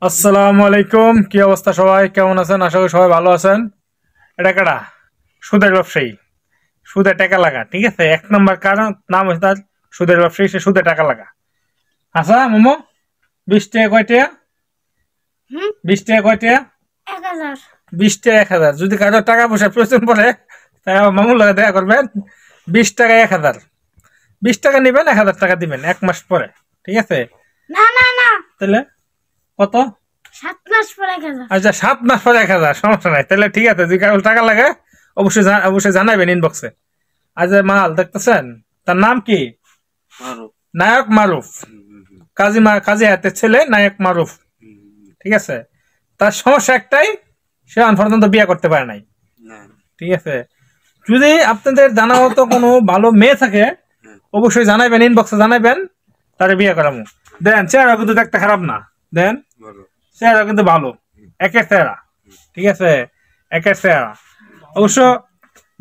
আসসালামু আলাইকুম। কি অবস্থা সবাই, কেমন আছেন? আশা করি সবাই ভালো আছেন। এটা কারা? সুদের ব্যবসায়ী, সুদে টাকা লাগা। ঠিক আছে, এক নম্বর কারণ নাম হচ্ছে তার সুদের ব্যবসায়ী, সে সুদে টাকা লাগা। আচ্ছা মোমো, 20 টাকা কয়টা? হুম 20 টাকা কয়টা? 1000। 20 টাকা 1000। যদি কারো টাকা পয়সা প্রয়োজন পড়ে তাহলে আমার মামুর লগে দেখা করবেন। 20 টাকা 1000। 20 টাকা নিবেন, 1000 টাকা দিবেন 1 মাস পরে। ঠিক আছে? না না না, তাহলে কত? 7 মাস পরে 1000। আচ্ছা, 7 মাস পরে 1000, সমস্যা নাই। তাহলে ঠিক আছে, যদি কারো টাকা লাগে অবশ্যই অবশ্যই জানাবেন ইনবক্সে। আজ যে মাল দেখতেছেন, তার নাম কি? মারুফ। নায়ক মারুফ। কাজী হাতের ছেলে নায়ক মারুফ। ঠিক আছে? তার সমস্যা একটাই, সে এখন পর্যন্ত বিয়ে করতে পারে নাই। ঠিক আছে? যদি আপনাদের জানা মতো কোনো ভালো মেয়ে থাকে অবশ্যই জানাবেন, ইনবক্সে জানাবেন, তারে বিয়ে করামু। দেন চেহারা কিন্তু দেখতে খারাপ না, দেন চেহারা কিন্তু ভালো, একের চেহারা। ঠিক আছে? একের চেহারা। অবশ্য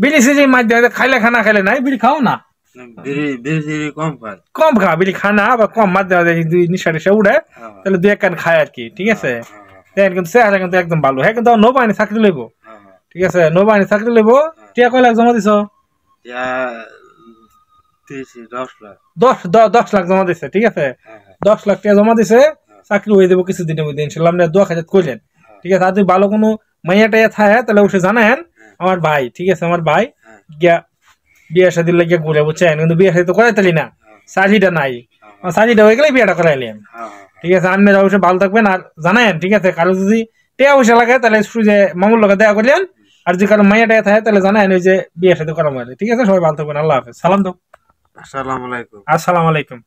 বিড়ি সিজি মাঝে খাইলে খানা খাইলে নাই, বিড়ি খাও না, কম খা। বিড়ি খানা বা কম মাঝে মাঝে দুই নিশা টিশা উঠে তাহলে দুই এক কান খায় আর কি। ঠিক আছে? দেন কিন্তু চেহারা কিন্তু একদম ভালো। হ্যাঁ, কিন্তু নৌবাহিনী চাকরি লইব। ঠিক আছে? নৌবাহিনী চাকরি লইব। টিয়া কয় লাখ জমা দিছ? 10 লাখ জমা দিছে। ঠিক আছে? 10 লাখ টাকা জমা দিছে, চাকরি হয়ে যাবো কিছুদিনের মধ্যে ইনশাল্লাহ। আপনি দোয়া খাজাত করলেন। ঠিক আছে? আর যদি ভালো কোনো মাইয়া টাইয়া থাকে তাহলে অবশ্যই জানায়েন। আমার ভাই, ঠিক আছে, আমার ভাই গিয়া বিয়ে শাদির লাগিয়া ঘুরে, বুঝছেন? কিন্তু বিয়ে শাদি তো করাইতালি না, শাদিটা নাই। শাদিটা হয়ে গেলে বিয়েটা করাইলেন। ঠিক আছে? আপনারা অবশ্যই ভালো থাকবেন আর জানায়েন। ঠিক আছে? কারো যদি টাকা পয়সা লাগে তাহলে যে মামুর লগে দেখা করলেন। আর যদি কারো মাইয়া টাইয়া থাকে তাহলে জানায়েন, ওই যে বিয়ে শাদি করা মাইলে। ঠিক আছে? সবাই ভালো থাকবেন। আল্লাহ হাফেজ। সালাম দাও। আসসালামু আলাইকুম। আসসালামু আলাইকুম।